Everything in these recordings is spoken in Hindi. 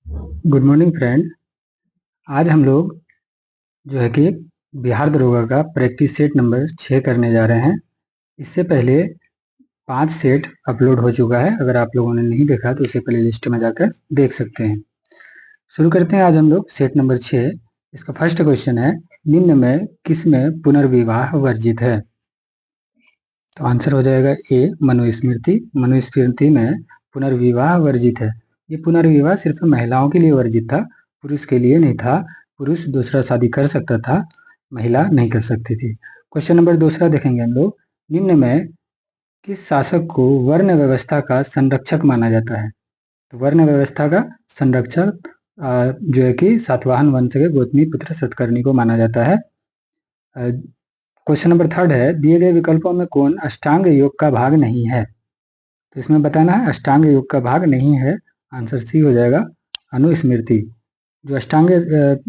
Good morning friend. आज हम लोग जो है कि बिहार दरोगा का प्रैक्टिस सेट नंबर 6 करने जा रहे हैं। इससे पहले 5 सेट अपलोड हो चुका है। अगर आप लोगों ने नहीं देखा तो उसे प्ले लिस्ट में जाकर देख सकते हैं। शुरू करते हैं आज हम लोग सेट नंबर 6। इसका फर्स्ट क्वेश्चन है, निम्न में किस में पुनर्विवाह वर्जित है? तो आंसर हो जाएगा ए, मनुस्मृति। मनुस्मृति में पुनर्विवाह वर्जित है। ये पुनर्विवाह सिर्फ महिलाओं के लिए वर्जित था, पुरुष के लिए नहीं था। पुरुष दूसरा शादी कर सकता था, महिला नहीं कर सकती थी। क्वेश्चन नंबर दूसरा देखेंगे हम लोग, निम्न में किस शासक को वर्ण व्यवस्था का संरक्षक माना जाता है? तो वर्ण व्यवस्था का संरक्षक जो है कि सातवाहन वंश के गौतमी पुत्र सतकर्णी को माना जाता है। क्वेश्चन नंबर थर्ड है, दिए गए विकल्पों में कौन अष्टांग योग का भाग नहीं है? तो इसमें बताना है अष्टांग योग का भाग नहीं है। आंसर सी हो जाएगा, अनुस्मृति। जो अष्टांग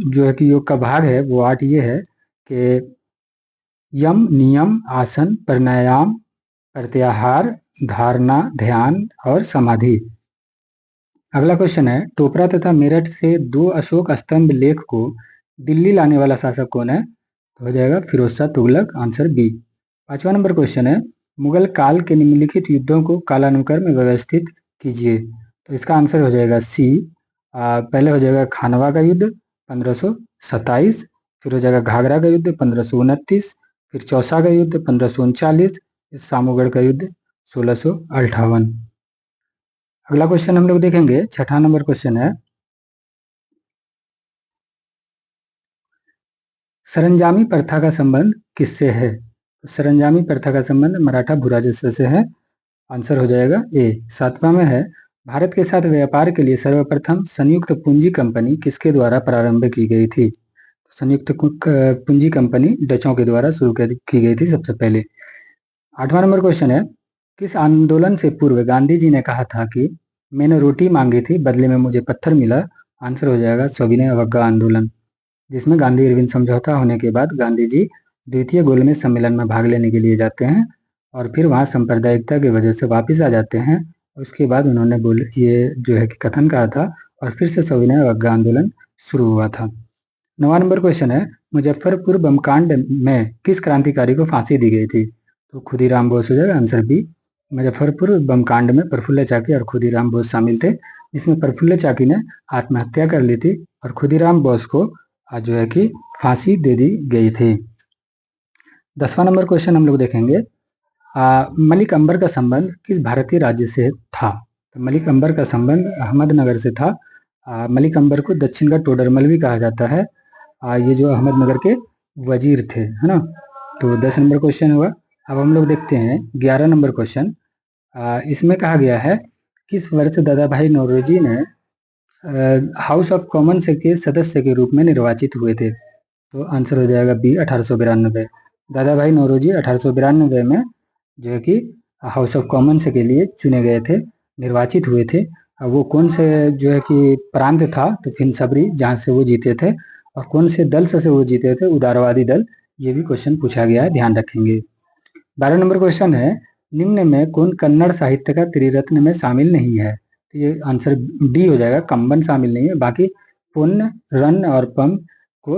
जो है कि योग का भाग है वो 8 ये है कि यम, नियम, आसन, प्राणायाम, प्रत्याहार, धारणा, ध्यान और समाधि। अगला क्वेश्चन है, टोपरा तथा मेरठ से 2 अशोक स्तंभ लेख को दिल्ली लाने वाला शासक कौन है? तो हो जाएगा फिरोज शाह तुगलक। Answer B. 5वां नंबर क्वेश्चन है, मुगल काल के निम्नलिखित युद्धों को कालानुक्रम में व्यवस्थित कीजिए। तो इसका आंसर हो जाएगा सी। पहले हो जाएगा खानवा का युद्ध 1527, फिर हो जाएगा घाघरा का युद्ध 1529, फिर चौसा का युद्ध 1539, सामूगढ़ का युद्ध 1658। अगला क्वेश्चन हम लोग देखेंगे, 6वां नंबर क्वेश्चन है, सरंजामी प्रथा का संबंध किससे है? तो सरंजामी प्रथा का संबंध मराठा भूराजस्व से है। आंसर हो जाएगा ए। 7वां में है, भारत के साथ व्यापार के लिए सर्वप्रथम संयुक्त पूंजी कंपनी किसके द्वारा प्रारंभ की गई थी? संयुक्त पूंजी कंपनी डचों के द्वारा शुरू की गई थी सबसे पहले। 8वां नंबर क्वेश्चन है, किस आंदोलन से पूर्व गांधी जी ने कहा था कि मैंने रोटी मांगी थी बदले में मुझे पत्थर मिला? आंसर हो जाएगा सविनय अवज्ञा आंदोलन, जिसमें गांधी इरविन समझौता होने के बाद गांधी जी द्वितीय गोलमेज सम्मेलन में भाग लेने के लिए जाते हैं और फिर वहां सांप्रदायिकता की वजह से वापस आ जाते हैं। उसके बाद उन्होंने ये जो है कि कथन कहा था और फिर से सविनय अवज्ञा आंदोलन शुरू हुआ था। 9वां नंबर क्वेश्चन है, मुजफ्फरपुर बमकांड में किस क्रांतिकारी को फांसी दी गई थी? तो खुदीराम बोस हो जाएगा। Answer B. मुजफ्फरपुर बमकांड में प्रफुल्ल चाकी और खुदीराम बोस शामिल थे, जिसमें प्रफुल्ल चाकी ने आत्महत्या कर ली थी और खुदीराम बोस को जो है कि फांसी दे दी गई थी। 10वां नंबर क्वेश्चन हम लोग देखेंगे, मलिक अंबर का संबंध किस भारतीय राज्य से था? तो मलिक अंबर का संबंध अहमदनगर से था। मलिक अंबर को दक्षिण का टोडरमल भी कहा जाता है। ये जो अहमदनगर के वजीर थे, है ना। तो 10 नंबर क्वेश्चन हुआ। अब हम लोग देखते हैं 11 नंबर क्वेश्चन। इसमें कहा गया है, किस वर्ष दादा भाई नौरोजी ने हाउस ऑफ कॉमन्स के सदस्य के रूप में निर्वाचित हुए थे? तो आंसर हो जाएगा बी, 1892। दादा भाई नौरोजी 1892 में जो है कि हाउस ऑफ कॉमन्स के लिए चुने गए थे, निर्वाचित हुए थे। वो कौन से जो है कि प्रांत था? तो फिनसबरी, जहाँ से वो जीते थे। और कौन से दल से वो जीते थे? उदारवादी दल। ये भी क्वेश्चन पूछा गया है, ध्यान रखेंगे। 12 नंबर क्वेश्चन है, निम्न में कौन कन्नड़ साहित्य का त्रिरत्न में शामिल नहीं है? तो ये आंसर डी हो जाएगा, कंबन शामिल नहीं है। बाकी पुण्य, रन और पम को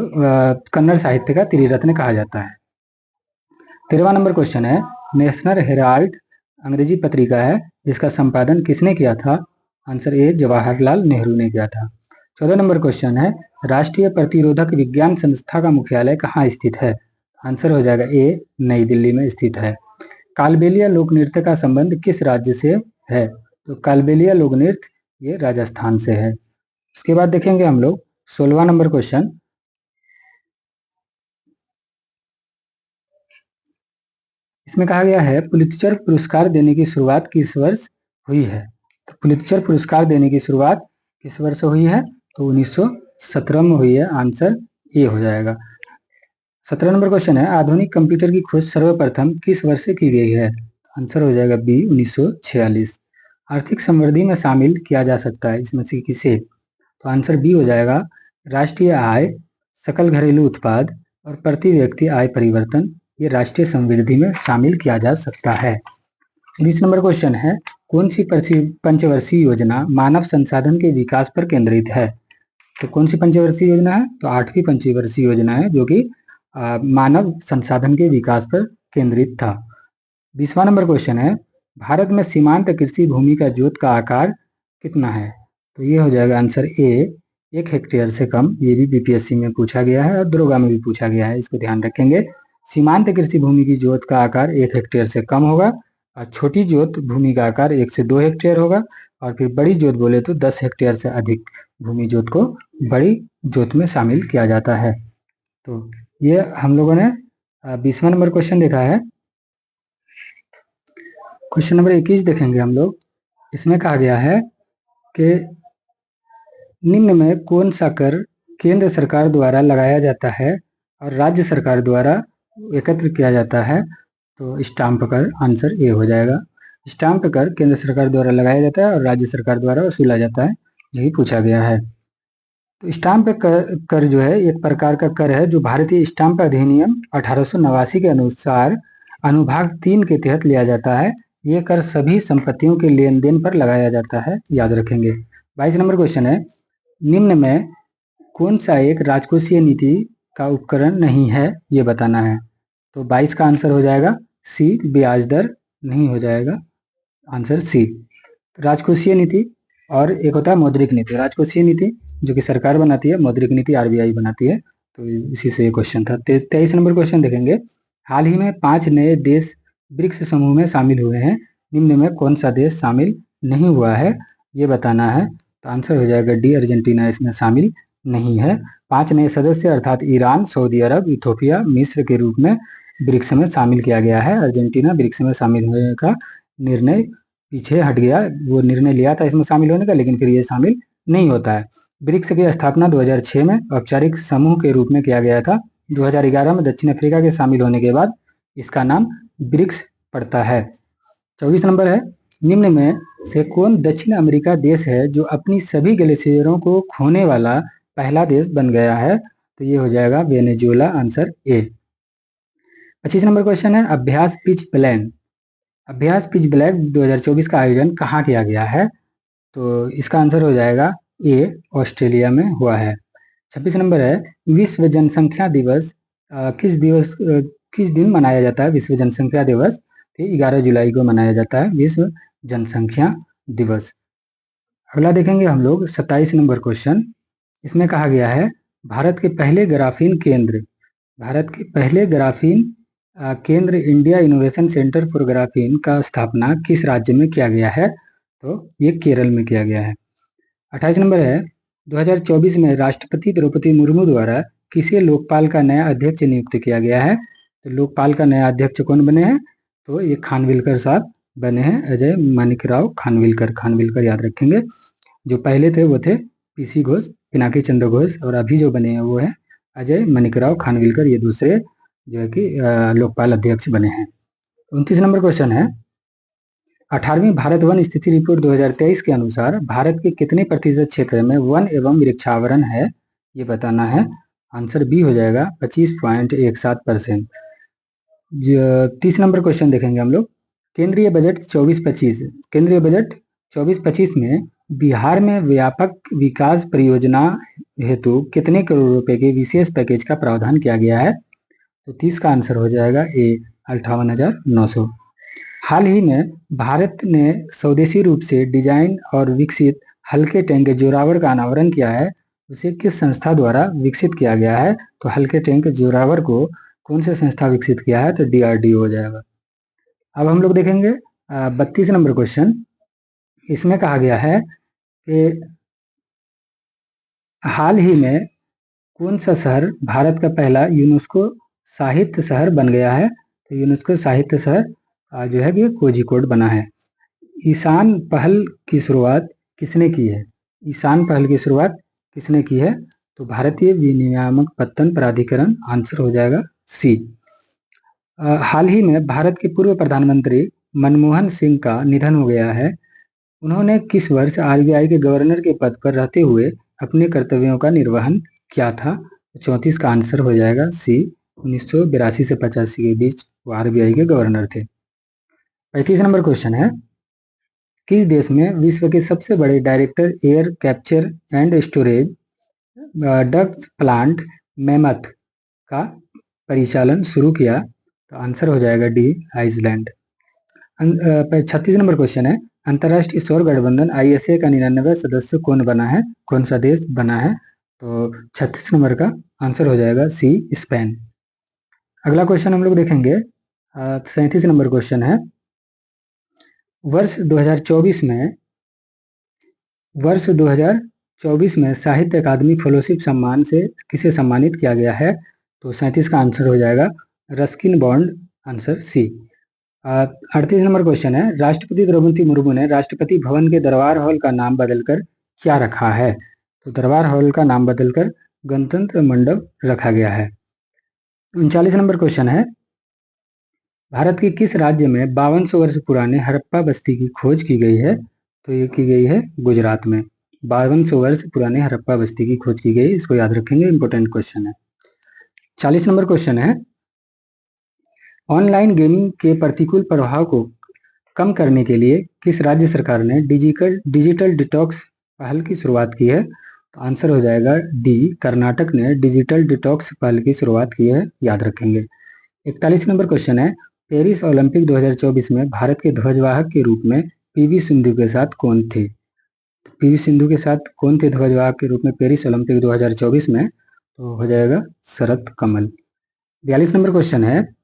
कन्नड़ साहित्य का त्रिरत्न कहा जाता है। 13वां नंबर क्वेश्चन है, नेशनल हेराल्ड अंग्रेजी पत्रिका है, जिसका संपादन किसने किया था? आंसर ए, जवाहरलाल नेहरू ने किया था। 14 नंबर क्वेश्चन है, राष्ट्रीय प्रतिरोधक विज्ञान संस्था का मुख्यालय कहाँ स्थित है? आंसर हो जाएगा ए, नई दिल्ली में स्थित है। कालबेलिया लोक नृत्य का संबंध किस राज्य से है? तो कालबेलिया लोक नृत्य ये राजस्थान से है। इसके बाद देखेंगे हम लोग 16वां नंबर क्वेश्चन। इसमें कहा गया है, पुलित्जर पुरस्कार देने की शुरुआत किस वर्ष हुई है? तो पुलित्जर पुरस्कार देने की शुरुआत किस वर्ष हुई है? तो 1917 में हुई है। आंसर ए हो जाएगा। 17 नंबर क्वेश्चन है, आधुनिक कंप्यूटर की खोज सर्वप्रथम किस वर्ष से की गई है? आंसर हो जाएगा बी, 1946। आर्थिक समृद्धि में शामिल किया जा सकता है इसमें से किसे? तो आंसर बी हो जाएगा, राष्ट्रीय आय, सकल घरेलू उत्पाद और प्रति व्यक्ति आय परिवर्तन, ये राष्ट्रीय समृद्धि में शामिल किया जा सकता है। 19 नंबर क्वेश्चन है, कौन सी पंचवर्षीय योजना मानव संसाधन के विकास पर केंद्रित है? तो कौन सी पंचवर्षीय योजना है? तो 8वीं पंचवर्षीय योजना है, जो कि मानव संसाधन के विकास पर केंद्रित था। 20वां नंबर क्वेश्चन है, भारत में सीमांत कृषि भूमि का जोत का आकार कितना है? तो ये हो जाएगा आंसर ए, 1 हेक्टेयर से कम। ये भी बीपीएससी में पूछा गया है और दरोगा में भी पूछा गया है, इसको ध्यान रखेंगे। सीमांत कृषि भूमि की जोत का आकार 1 हेक्टेयर से कम होगा, और छोटी जोत भूमि का आकार 1 से 2 हेक्टेयर होगा, और फिर बड़ी जोत बोले तो 10 हेक्टेयर से अधिक भूमि जोत को बड़ी जोत में शामिल किया जाता है। तो ये हम लोगों ने 20वां नंबर क्वेश्चन देखा है। क्वेश्चन नंबर 21 देखेंगे हम लोग। इसमें कहा गया है कि निम्न में कौन सा कर केंद्र सरकार द्वारा लगाया जाता है और राज्य सरकार द्वारा एकत्र किया जाता है? तो स्टाम्प कर आंसर ए हो जाएगा। स्टाम्प कर केंद्र सरकार द्वारा लगाया जाता है और राज्य सरकार द्वारा वसूला जाता है, यही पूछा गया है। तो स्टाम्प कर जो है एक प्रकार का कर है जो भारतीय स्टाम्प अधिनियम 1889 के अनुसार अनुभाग 3 के तहत लिया जाता है। ये कर सभी संपत्तियों के लेन देन पर लगाया जाता है, याद रखेंगे। 22 नंबर क्वेश्चन है, निम्न में कौन सा एक राजकोषीय नीति का उपकरण नहीं है, ये बताना है। तो 22 का आंसर हो जाएगा सी, ब्याज दर नहीं हो जाएगा, आंसर सी। राजकोषीय नीति और एक होता है मौद्रिक नीति। राजकोषीय नीति जो कि सरकार बनाती है, मौद्रिक नीति आरबीआई बनाती है। तो इसी से ये क्वेश्चन था। 23 नंबर क्वेश्चन देखेंगे। हाल ही में 5 नए देश ब्रिक्स समूह में शामिल हुए हैं, निम्न में कौन सा देश शामिल नहीं हुआ है, ये बताना है। तो आंसर हो जाएगा डी, अर्जेंटीना इसमें शामिल नहीं है। 5 नए सदस्य अर्थात ईरान, सऊदी अरब, इथोपिया, मिस्र के रूप में ब्रिक्स में शामिल किया गया है। अर्जेंटीना ब्रिक्स में शामिल होने का निर्णय पीछे हट गया, वो निर्णय लिया था इसमें शामिल होने का, लेकिन फिर ये शामिल नहीं होता है। ब्रिक्स की स्थापना 2006 में औपचारिक समूह के रूप में किया गया था। 2011 में दक्षिण अफ्रीका के शामिल होने के बाद इसका नाम ब्रिक्स पड़ता है। 24 नंबर है, निम्न में से कौन दक्षिण अमेरिका देश है जो अपनी सभी ग्लेशियरों को खोने वाला पहला देश बन गया है? तो ये हो जाएगा Venezuela, answer A. 25 number question है, अभ्यास पिच प्लान। अभ्यास पिच ब्लैक 2024 का आयोजन कहाँ किया गया है? तो इसका आंसर हो जाएगा ए, ऑस्ट्रेलिया में हुआ है। 26 नंबर है, विश्व जनसंख्या दिवस किस दिन मनाया जाता है? विश्व जनसंख्या दिवस 11 जुलाई को मनाया जाता है, विश्व जनसंख्या दिवस। अगला देखेंगे हम लोग 27 नंबर क्वेश्चन। इसमें कहा गया है, भारत के पहले ग्राफीन केंद्र India innovation centre for graphene का स्थापना किस राज्य में किया गया है? तो ये केरल में किया गया है। 28 नंबर है, 2024 में राष्ट्रपति द्रौपदी मुर्मू द्वारा किसे लोकपाल का नया अध्यक्ष नियुक्त किया गया है? तो लोकपाल का नया अध्यक्ष कौन बने हैं? तो ये खानविलकर साहब बने हैं, अजय माणिकराव खानविलकर याद रखेंगे। जो पहले थे वो थे पीसी घोष, पिनाकी चंद्र घोष, और अभी जो बने हैं वो है अजय माणिकराव खानविलकर, ये दूसरे जो है कि लोकपाल अध्यक्ष बने हैं। 29 नंबर क्वेश्चन है, 18वीं भारत वन स्थिति रिपोर्ट 2023 के अनुसार भारत के कितने प्रतिशत क्षेत्र में वन एवं वृक्षावरण है, ये बताना है। आंसर बी हो जाएगा 25.17%। 30 नंबर क्वेश्चन देखेंगे हम लोग। केंद्रीय बजट 24-25 में बिहार में व्यापक विकास परियोजना हेतु कितने करोड़ रुपए के विशेष पैकेज का प्रावधान किया गया है? तो 30 का आंसर हो जाएगा ए, 58,900। हाल ही में भारत ने स्वदेशी रूप से डिजाइन और विकसित हल्के टैंक जोरावर का अनावरण किया है, उसे किस संस्था द्वारा विकसित किया गया है? तो हल्के टैंक जोरावर को कौन सी संस्था विकसित किया है? तो डीआरडीओ हो जाएगा। अब हम लोग देखेंगे 32 नंबर क्वेश्चन। इसमें कहा गया है कि हाल ही में कौन सा शहर भारत का पहला यूनेस्को साहित्य शहर बन गया है? तो यूनेस्को साहित्य शहर जो है कि कोझिकोड बना है। ईशान पहल की शुरुआत किसने की है? ईशान पहल की शुरुआत किसने की है? तो भारतीय विनियामक पत्तन प्राधिकरण, आंसर हो जाएगा सी। हाल ही में भारत के पूर्व प्रधानमंत्री मनमोहन सिंह का निधन हो गया है। उन्होंने किस वर्ष आरबीआई के गवर्नर के पद पर रहते हुए अपने कर्तव्यों का निर्वहन किया था? 34 का आंसर हो जाएगा सी, 1982 से 85 के बीच वो आरबीआई के गवर्नर थे। 35 नंबर क्वेश्चन है, किस देश में विश्व के सबसे बड़े director air capture and storage duct plant mammoth का परिचालन शुरू किया? तो आंसर हो जाएगा डी, आइसलैंड। 36 नंबर क्वेश्चन है, अंतर्राष्ट्रीय सौर गठबंधन आईएसए का 99वां सदस्य कौन बना है, कौन सा देश बना है? तो 36 नंबर का आंसर हो जाएगा सी, स्पेन। अगला क्वेश्चन हम लोग देखेंगे, 37 नंबर क्वेश्चन है, वर्ष 2024 में साहित्य अकादमी फेलोशिप सम्मान से किसे सम्मानित किया गया है? तो 37 का आंसर हो जाएगा Ruskin Bond, answer C. 38 number question है, राष्ट्रपति द्रौपदी मुर्मू ने राष्ट्रपति भवन के दरबार हॉल का नाम बदलकर क्या रखा है? तो दरबार हॉल का नाम बदलकर गणतंत्र मंडप रखा गया है। 39 नंबर क्वेश्चन है, भारत के किस राज्य में 5200 वर्ष पुराने हड़प्पा बस्ती की खोज की गई है? तो ये की गई है गुजरात में। 5200 वर्ष पुराने हड़प्पा बस्ती की खोज की गई, इसको याद रखेंगे, इंपॉर्टेंट क्वेश्चन है। 40 नंबर क्वेश्चन है, ऑनलाइन गेमिंग के प्रतिकूल प्रभाव को कम करने के लिए किस राज्य सरकार ने डिजिटल डिटॉक्स पहल की शुरुआत की है? तो आंसर हो जाएगा डी, कर्नाटक ने डिजिटल डिटॉक्स पहल की शुरुआत की है, याद रखेंगे। 41 नंबर क्वेश्चन है, पेरिस ओलंपिक 2024 में भारत के ध्वजवाहक के रूप में पीवी सिंधु के साथ कौन थे? पीवी सिंधु के साथ कौन थे ध्वजवाहक के रूप में पेरिस ओलंपिक 2024 में? तो हो जाएगा शरत कमल। 42 नंबर क्वेश्चन है,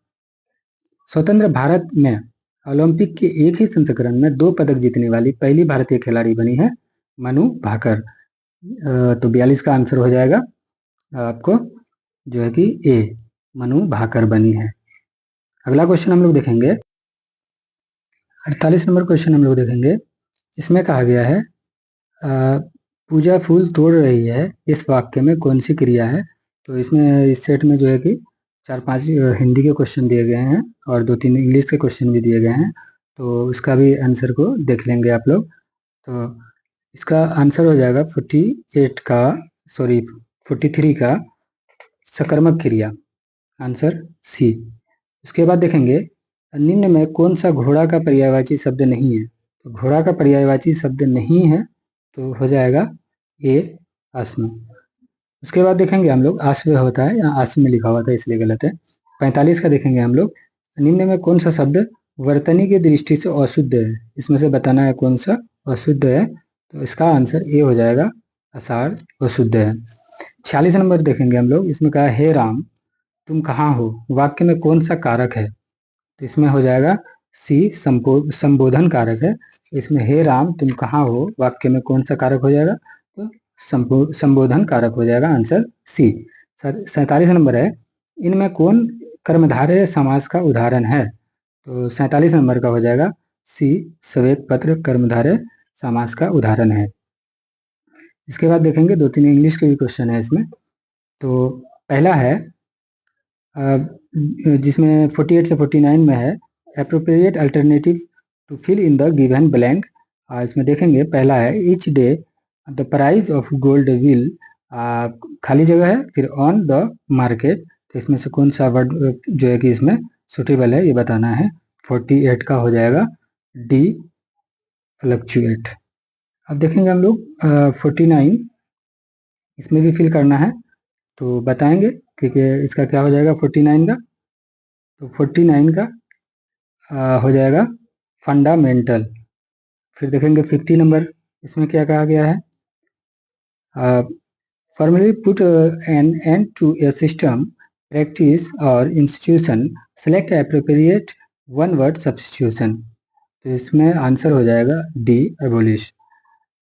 स्वतंत्र भारत में ओलंपिक के एक ही संस्करण में 2 पदक जीतने वाली पहली भारतीय खिलाड़ी बनी है मनु भाकर। तो 42 का आंसर हो जाएगा आपको जो है कि ए, मनु भाकर बनी है। अगला क्वेश्चन हम लोग देखेंगे, 48 नंबर क्वेश्चन हम लोग देखेंगे, इसमें कहा गया है पूजा फूल तोड़ रही है, इस वाक्य में कौन सी क्रिया है? तो इसमें इस सेट में जो है कि 4-5 हिंदी के क्वेश्चन दिए गए हैं और 2-3 इंग्लिश के क्वेश्चन भी दिए गए हैं, तो इसका भी आंसर को देख लेंगे आप लोग। तो इसका आंसर हो जाएगा 43 का सकर्मक क्रिया, आंसर सी। इसके बाद देखेंगे, निम्न में कौन सा घोड़ा का पर्यायवाची शब्द नहीं है? तो घोड़ा का पर्यायवाची शब्द नहीं है, तो हो जाएगा ए, अश्म। उसके बाद देखेंगे हम लोग, आश्व होता है, यहाँ आश्व में लिखा हुआ था इसलिए गलत है। 45 का देखेंगे हम लोग, निम्न में कौन सा शब्द वर्तनी की दृष्टि से अशुद्ध है? इसमें से बताना है कौन सा अशुद्ध है, तो इसका आंसर ए हो जाएगा, आषाढ़ अशुद्ध है। 46 नंबर देखेंगे हम लोग, इसमें कहा हे राम तुम कहाँ हो, वाक्य में कौन सा कारक है? तो इसमें हो जाएगा सी, संबोधन कारक है। इसमें हे राम तुम कहाँ हो, वाक्य में कौन सा कारक हो जाएगा? तो संबोधन कारक हो जाएगा, आंसर सी। 47 नंबर है, इनमें कौन कर्मधारय समास का उदाहरण है? तो 47 नंबर का हो जाएगा सी, श्वेत पत्र कर्मधारय समास का उदाहरण है। इसके बाद देखेंगे 2-3 इंग्लिश के भी क्वेश्चन है इसमें। तो पहला है जिसमें 48 से 49 में है, appropriate alternative to fill in the given blank. इसमें देखेंगे, पहला है each day the price of gold will, खाली जगह है, फिर ऑन द मार्केट, तो इसमें से कौन सा वर्ड जो है कि इसमें सुटेबल है ये बताना है। 48 का हो जाएगा डी, फ्लक्चुएट। अब देखेंगे हम लोग 49, इसमें भी फिल करना है, तो बताएंगे कि इसका क्या हो जाएगा 49 का। तो 49 का हो जाएगा फंडामेंटल। फिर देखेंगे 50 नंबर, इसमें क्या कहा गया है, formally put an end to a system, practice और institution, select appropriate one word substitution. तो इसमें आंसर हो जाएगा डी, एबोलिश।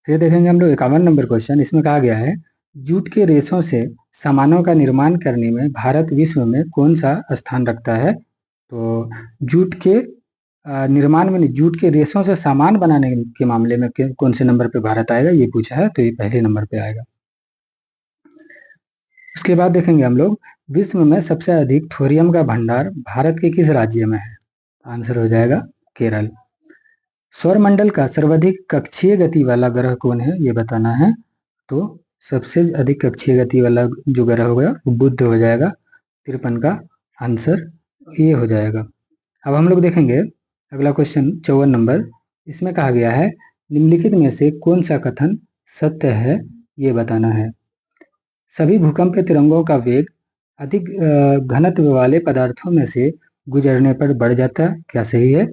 फिर देखेंगे हम लोग 51 नंबर क्वेश्चन, इसमें कहा गया है जूट के रेशों से सामानों का निर्माण करने में भारत विश्व में कौन सा स्थान रखता है? तो जूट के निर्माण में, जूट के रेशों से सामान बनाने के मामले में कौन से नंबर पे भारत आएगा, ये पूछा है, तो ये पहले नंबर पे आएगा। उसके बाद देखेंगे हम लोग, विश्व में सबसे अधिक थोरियम का भंडार भारत के किस राज्य में है? आंसर हो जाएगा केरल। सौरमंडल का सर्वाधिक कक्षीय गति वाला ग्रह कौन है, ये बताना है। तो सबसे अधिक कक्षीय गति वाला जो ग्रह होगा वो बुध हो जाएगा, 53 का आंसर ये हो जाएगा। अब हम लोग देखेंगे अगला क्वेश्चन 54 नंबर, इसमें कहा गया है निम्नलिखित में से कौन सा कथन सत्य है, ये बताना है। सभी भूकंपीय तरंगों का वेग अधिक घनत्व वाले पदार्थों में से गुजरने पर बढ़ जाता है, क्या सही है?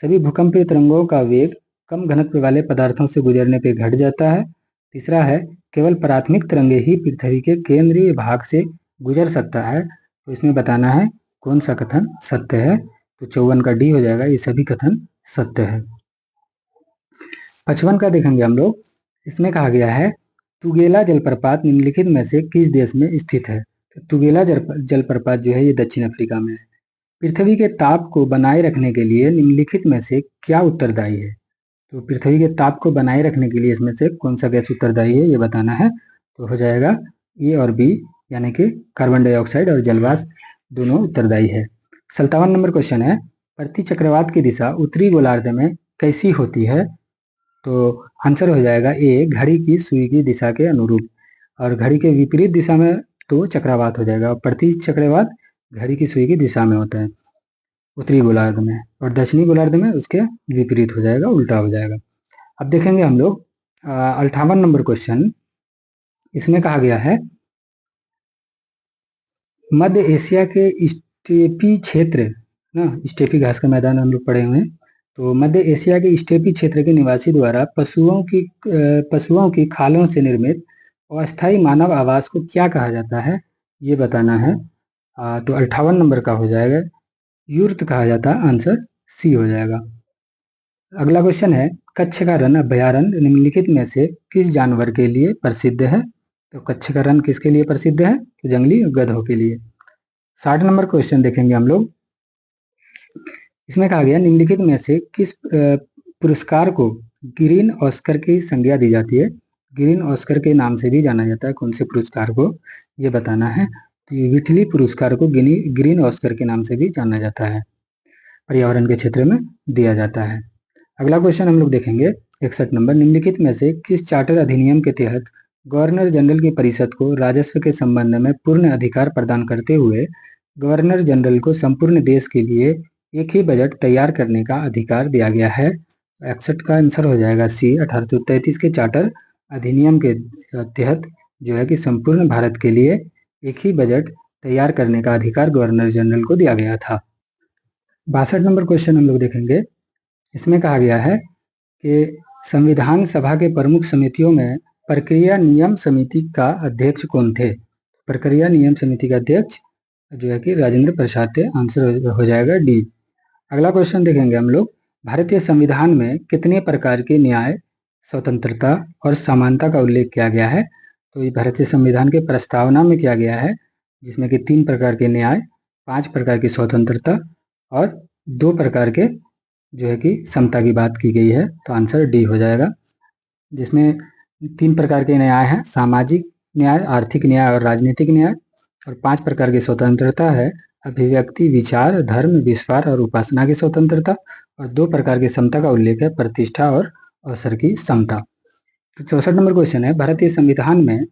सभी भूकंपीय तरंगों का वेग कम घनत्व वाले पदार्थों से गुजरने पर घट जाता है। तीसरा है, केवल प्राथमिक तरंगे ही पृथ्वी के केंद्रीय भाग से गुजर सकता है। तो इसमें बताना है कौन सा कथन सत्य है। तो 54 का डी हो जाएगा, ये सभी कथन सत्य है। 55 का देखेंगे हम लोग। इसमें कहा गया है तुगेला जलप्रपात निम्नलिखित में से किस देश में स्थित है? तो तुगेला जलप्रपात जो है ये दक्षिण अफ्रीका में है। पृथ्वी के ताप को बनाए रखने के लिए निम्नलिखित में से क्या उत्तरदायी है? तो पृथ्वी के ताप को बनाए रखने के लिए इसमें से कौन सा गैस उत्तरदायी है, ये बताना है। तो हो जाएगा ए और बी, यानी कि कार्बन डाइऑक्साइड और जलवाष्प दोनों उत्तरदायी है। 57 नंबर क्वेश्चन है, प्रति चक्रवात की दिशा उत्तरी गोलार्ध में कैसी होती है? तो आंसर हो जाएगा ए, घड़ी की सुई की दिशा के अनुरूप। और घड़ी के विपरीत दिशा में तो चक्रवात हो जाएगा। प्रति चक्रवात घड़ी की सुई की दिशा में होता है उत्तरी गोलार्ध में, और दक्षिणी गोलार्ध में उसके विपरीत हो जाएगा, उल्टा हो जाएगा। अब देखेंगे हम लोग 58 नंबर क्वेश्चन। इसमें कहा गया है मध्य एशिया के स्टेपी क्षेत्र ना, स्टेपी घास का मैदान हम लोग पढ़े हुए हैं। तो मध्य एशिया के स्टेपी क्षेत्र के निवासी द्वारा पशुओं की खालों से निर्मित अस्थायी मानव आवास को क्या कहा जाता है, ये बताना है। तो 58 नंबर का हो जाएगा यूर्त कहा जाता है, आंसर सी हो जाएगा। अगला क्वेश्चन है कच्छ का रण अभयारण्य निम्नलिखित में से किस जानवर के लिए प्रसिद्ध है? तो कच्छ का रण किसके लिए प्रसिद्ध है? तो जंगली गधों के लिए। 60 नंबर क्वेश्चन देखेंगे हम लोग। इसमें कहा गया निम्नलिखित में से किस पुरस्कार को ग्रीन ऑस्कर की संज्ञा दी जाती है? ग्रीन ऑस्कर के नाम से भी जाना जाता है, कौन से पुरस्कार को, ये बताना है। तो ये विटली पुरस्कार को ग्रीन ऑस्कर के नाम से भी जाना जाता है, पर्यावरण के क्षेत्र में दिया जाता है। अगला क्वेश्चन हम लोग देखेंगे 61 नंबर, निम्नलिखित में से किस चार्टर अधिनियम के तहत गवर्नर जनरल की परिषद को राजस्व के संबंध में पूर्ण अधिकार प्रदान करते हुए गवर्नर जनरल को संपूर्ण देश के लिए एक ही बजट तैयार करने का अधिकार दिया गया है? 61 का आंसर हो जाएगा सी। 1833 के चार्टर अधिनियम के तहत जो है कि संपूर्ण भारत के लिए एक ही बजट तैयार करने का अधिकार गवर्नर जनरल को दिया गया था। 62 नंबर क्वेश्चन हम लोग देखेंगे। इसमें कहा गया है कि संविधान सभा के प्रमुख समितियों में प्रक्रिया नियम समिति का अध्यक्ष कौन थे? प्रक्रिया नियम समिति का अध्यक्ष जो है कि राजेंद्र प्रसाद थे, आंसर हो जाएगा डी। अगला क्वेश्चन देखेंगे हम लोग। भारतीय संविधान में कितने प्रकार के न्याय, स्वतंत्रता और समानता का उल्लेख किया गया है? तो ये भारतीय संविधान के प्रस्तावना में किया गया है, जिसमें कि 3 प्रकार के न्याय, 5 प्रकार की स्वतंत्रता और 2 प्रकार के जो है कि समता की बात की गई है। तो आंसर डी हो जाएगा, जिसमें 3 प्रकार के न्याय हैं, सामाजिक न्याय, आर्थिक न्याय और राजनीतिक न्याय। और 5 प्रकार की स्वतंत्रता है, अभिव्यक्ति, विचार, धर्म, विश्वास और उपासना की स्वतंत्रता। और 2 प्रकार की समता का उल्लेख है, प्रतिष्ठा और अवसर की समता। तो 64 नंबर क्वेश्चन है भारतीय संविधान में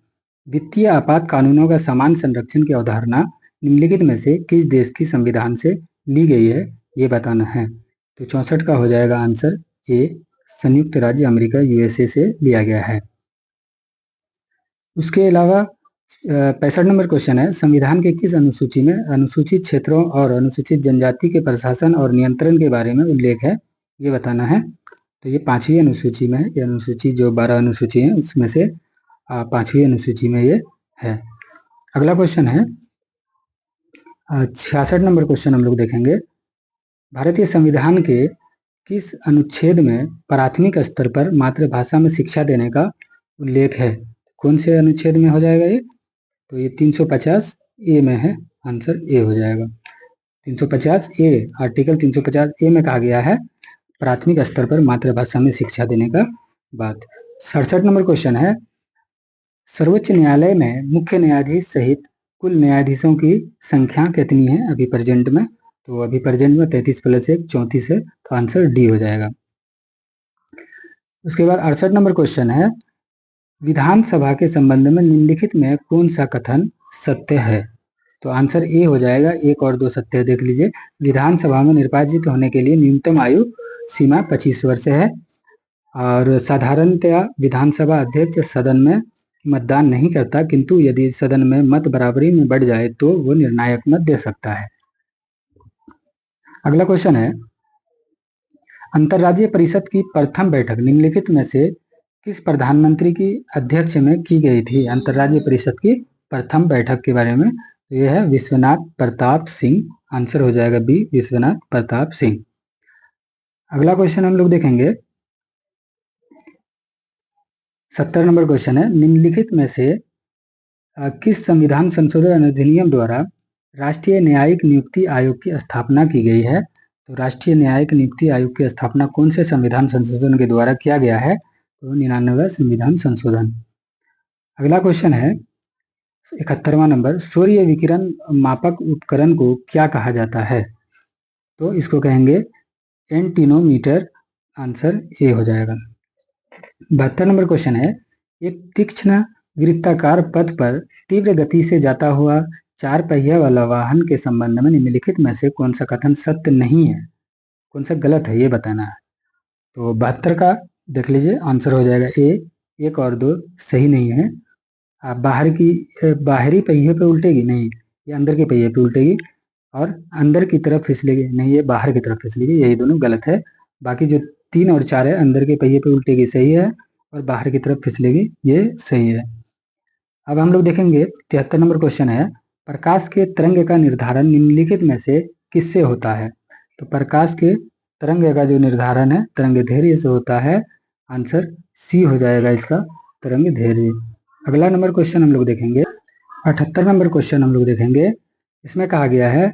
वित्तीय आपात कानूनों का समान संरक्षण की अवधारणा निम्नलिखित में से किस देश की संविधान से ली गई है, ये बताना है। तो 64 का हो जाएगा आंसर ए, संयुक्त राज्य अमेरिका यूएसए से लिया गया है। उसके अलावा 65 नंबर क्वेश्चन है संविधान के किस अनुसूची में अनुसूचित क्षेत्रों और अनुसूचित जनजाति के प्रशासन और नियंत्रण के बारे में उल्लेख है, ये बताना है। तो ये 5वीं अनुसूची में है, ये अनुसूची जो 12 अनुसूची है उसमें से 5वीं अनुसूची में ये है। अगला क्वेश्चन है 66 नंबर क्वेश्चन हम लोग देखेंगे। भारतीय संविधान के किस अनुच्छेद में प्राथमिक स्तर पर मातृभाषा में शिक्षा देने का उल्लेख है? कौन से अनुच्छेद में हो जाएगा ये? तो ये 350 ए में है, आंसर ए हो जाएगा। 350 ए, आर्टिकल 350 ए में कहा गया है प्राथमिक स्तर पर मातृभाषा में शिक्षा देने का बात। 67 नंबर क्वेश्चन है सर्वोच्च न्यायालय में मुख्य न्यायाधीश सहित कुल न्यायाधीशों की संख्या कितनी है अभी प्रेजेंट में? तो अभी प्रेजेंट में 33 + 1 34 है, तो आंसर डी हो जाएगा। उसके बाद 68 नंबर क्वेश्चन है विधानसभा के संबंध में निम्नलिखित में कौन सा कथन सत्य है? तो आंसर ए हो जाएगा, 1 और 2 सत्य देख लीजिए। विधानसभा में निर्वाचित होने के लिए न्यूनतम आयु सीमा 25 वर्ष है। और साधारणतया विधानसभा अध्यक्ष सदन में मतदान नहीं करता, किंतु यदि सदन में मत बराबरी में बढ़ जाए तो वो निर्णायक मत दे सकता है। अगला क्वेश्चन है, अंतर्राज्यीय परिषद की प्रथम बैठक निम्नलिखित में से किस प्रधानमंत्री की अध्यक्ष में की गई थी? अंतर्राज्यीय परिषद की प्रथम बैठक के बारे में, तो यह है विश्वनाथ प्रताप सिंह। आंसर हो जाएगा बी, विश्वनाथ प्रताप सिंह। अगला क्वेश्चन हम लोग देखेंगे, 70 नंबर क्वेश्चन है, निम्नलिखित में से किस संविधान संशोधन अधिनियम द्वारा राष्ट्रीय न्यायिक नियुक्ति आयोग की स्थापना की गई है? तो राष्ट्रीय न्यायिक नियुक्ति आयोग की स्थापना कौन से संविधान संशोधन के द्वारा किया गया है? तो 99वां संविधान संशोधन। अगला क्वेश्चन है 71वां नंबर, सूर्य विकिरण मापक उपकरण को क्या कहा जाता है? तो इसको कहेंगे एंटीनोमीटर। आंसर ए हो जाएगा। 72 नंबर क्वेश्चन है, एक तीक्ष्ण वृत्ताकार पथ पर तीव्र गति से जाता हुआ 4 पहिया वाला वाहन के संबंध में निम्नलिखित में से कौन सा कथन सत्य नहीं है, कौन सा गलत है, ये बताना है। तो 72 का देख लीजिए, आंसर हो जाएगा ए, 1 और 2 सही नहीं है। बाहरी पहिए पे उल्टेगी नहीं, ये अंदर के पहिए पे उल्टेगी, और अंदर की तरफ फिसलेगी नहीं, ये बाहर की तरफ फिसलेगी, यही दोनों गलत है। बाकी जो 3 और 4 है, अंदर के पहिए पे उल्टेगी सही है, और बाहर की तरफ फिसलेगी ये सही है। अब हम लोग देखेंगे 73 नंबर क्वेश्चन है, प्रकाश के तरंग का निर्धारण निम्नलिखित में से किससे होता है? तो प्रकाश के तरंग का जो निर्धारण है तरंग दैर्घ्य से होता है। आंसर सी हो जाएगा इसका, तरंग दैर्घ्य। अगला नंबर क्वेश्चन हम लोग देखेंगे, 78 नंबर क्वेश्चन हम लोग देखेंगे। इसमें कहा गया है,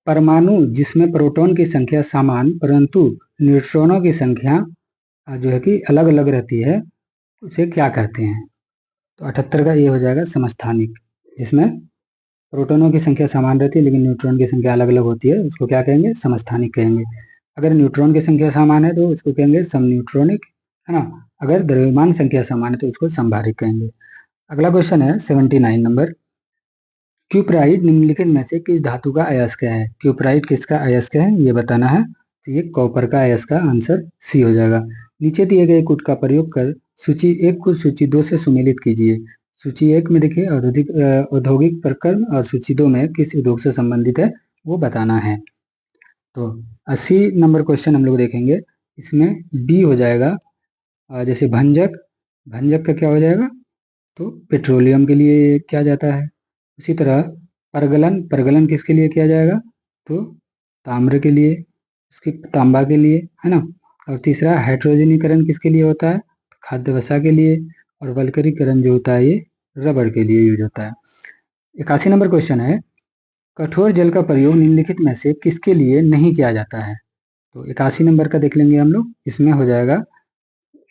परमाणु जिसमें प्रोटॉन की संख्या समान परंतु न्यूट्रॉनों की संख्या जो है कि अलग अलग रहती है, उसे क्या कहते हैं? तो 78 का ये हो जाएगा समस्थानिक। जिसमें प्रोटॉनों की संख्या समान रहती है लेकिन न्यूट्रॉन की संख्या अलग अलग होती है, उसको क्या कहेंगे? समस्थानिक कहेंगे। अगर न्यूट्रॉन की संख्या समान है तो उसको कहेंगे समन्यूट्रॉनिक, है ना। अगर द्रव्यमान संख्या समान है तो उसको समभारिक कहेंगे। अगला क्वेश्चन है 79 नंबर, क्यूपराइट निम्नलिखित में से किस धातु का अयस्क है? क्यूपराइट किसका अयस्क है ये बताना है, तो ये कॉपर का अयस्क का। आंसर सी हो जाएगा। नीचे दिए गए कूट का प्रयोग कर सूची 1 को सूची 2 से सुमेलित कीजिए। सूची 1 में देखिए औद्योगिक प्रकरण, और सूची 2 में किस उद्योग से संबंधित है वो बताना है। तो 80 नंबर क्वेश्चन हम लोग देखेंगे, इसमें बी हो जाएगा। जैसे भंजक, भंजक का क्या हो जाएगा? तो पेट्रोलियम के लिए किया जाता है। उसी तरह परगलन, परगलन किसके लिए किया जाएगा? तो ताम्र के लिए, उसकी तांबा के लिए, है ना। और तीसरा हाइड्रोजनीकरण किसके लिए होता है? खाद्य वसा के लिए। और वल्करीकरण जो होता है ये रबड़ के लिए यूज होता है। 81 नंबर क्वेश्चन है, कठोर जल का प्रयोग निम्नलिखित में से किसके लिए नहीं किया जाता है? तो 81 नंबर का देख लेंगे हम लोग, इसमें हो जाएगा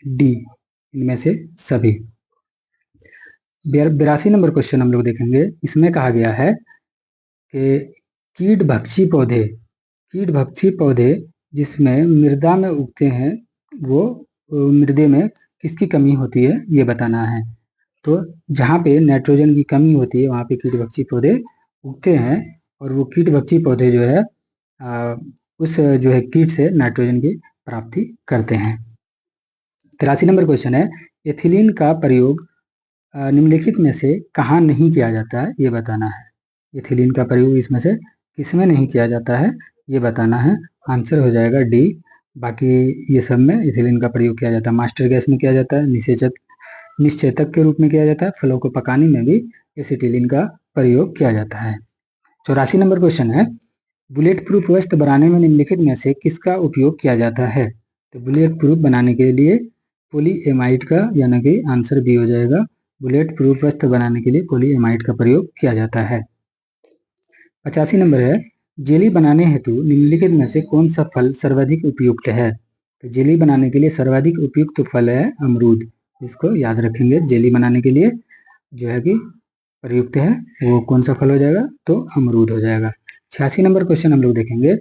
डी, इनमें से सभी। 82 नंबर क्वेश्चन हम लोग देखेंगे, इसमें कहा गया है कि कीट भक्षी पौधे जिसमें मृदा में उगते हैं वो मृदे में किसकी कमी होती है ये बताना है। तो जहाँ पे नाइट्रोजन की कमी होती है वहाँ पे कीट भक्षी पौधे उगते हैं, और वो कीट भक्षी पौधे जो है उस जो है कीट से नाइट्रोजन की प्राप्ति करते हैं। 83 नंबर क्वेश्चन है, एथिलीन का प्रयोग निम्नलिखित में से कहाँ नहीं किया जाता है ये बताना है। एथिलीन का प्रयोग इसमें से किसमें नहीं किया जाता है ये बताना है। आंसर हो जाएगा डी। बाकी ये सब में एथिलीन का प्रयोग किया जाता है। मास्टर गैस में किया जाता है, निश्चेतक के रूप में किया जाता है, फलों को पकाने में भी एसिटिलीन का प्रयोग किया जाता है। 84 नंबर क्वेश्चन है, बुलेट प्रूफ वस्त्र बनाने में निम्नलिखित में से किसका उपयोग किया जाता है? तो बुलेट प्रूफ बनाने के लिए पॉलीएमाइड का, यानी कि आंसर बी हो जाएगा। बुलेट प्रूफ वस्त्र बनाने के लिए पॉलीएमाइड का प्रयोग किया जाता है। 85 नंबर है, जेली बनाने हेतु निम्नलिखित में से कौन सा फल सर्वाधिक उपयुक्त है? तो जेली बनाने के लिए सर्वाधिक उपयुक्त फल है अमरूद। इसको याद रखेंगे, जेली बनाने के लिए जो है कि प्रयुक्त है वो कौन सा फल हो जाएगा? तो अमरूद हो जाएगा। 86 नंबर क्वेश्चन हम लोग देखेंगे,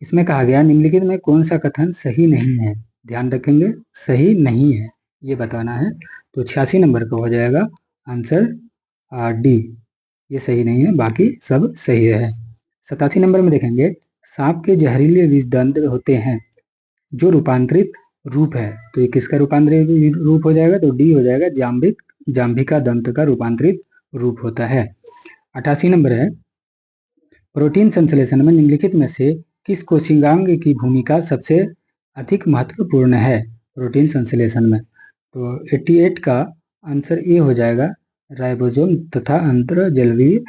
इसमें कहा गया निम्नलिखित में कौन सा कथन सही नहीं है? ध्यान रखेंगे, सही नहीं है ये बताना है। तो 86 नंबर का हो जाएगा आंसर डी, ये सही नहीं है, बाकी सब सही है। 87 नंबर में देखेंगे, सांप के जहरीले विष दंत होते हैं जो रूपांतरित रूप है, तो ये किसका रूपांतरित रूप हो जाएगा? तो डी हो जाएगा, जाम्बिका दंत का रूपांतरित रूप होता है। 88 नंबर है, प्रोटीन संश्लेषण में निम्नलिखित में से किस कोशिकांग की भूमिका सबसे अधिक महत्वपूर्ण है प्रोटीन संश्लेषण में? तो 88 का आंसर ए हो जाएगा, राइबोसोम तथा अंतर्जलीय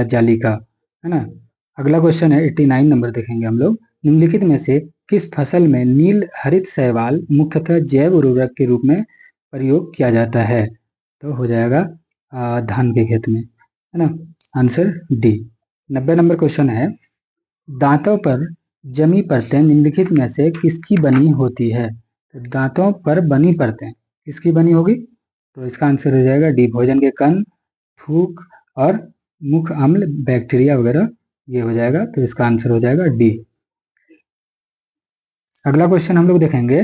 जालिका, है ना। अगला क्वेश्चन है 89 नंबर, देखेंगे हम लोग। निम्नलिखित में से किस फसल में नील हरित शैवाल मुख्यतः जैव उर्वरक के रूप में प्रयोग किया जाता है? तो हो जाएगा धान के खेत में, है ना। Answer D. 90 नंबर क्वेश्चन है, दांतों पर जमी परतें निम्नलिखित में से किसकी बनी होती है? तो दांतों पर बनी परतें किसकी बनी होगी? तो इसका आंसर हो जाएगा डी, भोजन के कण, थूक और मुख अम्ल, बैक्टीरिया वगैरह, ये हो जाएगा। तो इसका आंसर हो जाएगा डी। अगला क्वेश्चन हम लोग देखेंगे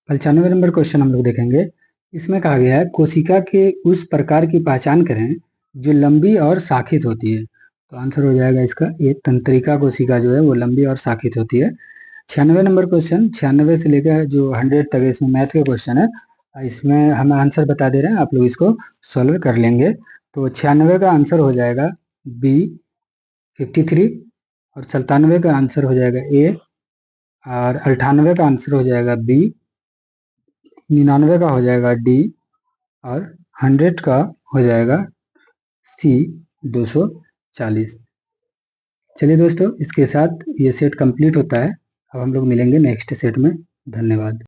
95 नंबर क्वेश्चन हम लोग देखेंगे। इसमें कहा गया है, कोशिका के उस प्रकार की पहचान करें जो लंबी और शाखित होती है। तो आंसर हो जाएगा इसका ये, तंत्रिका कोशिका जो है वो लंबी और शाखित होती है। 96 नंबर क्वेश्चन, 96 से लेकर जो 100 तक इसमें मैथ के क्वेश्चन है, इसमें हम आंसर बता दे रहे हैं, आप लोग इसको सॉल्व कर लेंगे। तो 96 का आंसर हो जाएगा बी 53, और 97 का आंसर हो जाएगा ए, और 98 का आंसर हो जाएगा बी, 99 का हो जाएगा डी, और 100 का हो जाएगा सी 240। चलिए दोस्तों, इसके साथ ये सेट कंप्लीट होता है। अब हम लोग मिलेंगे नेक्स्ट सेट में। धन्यवाद।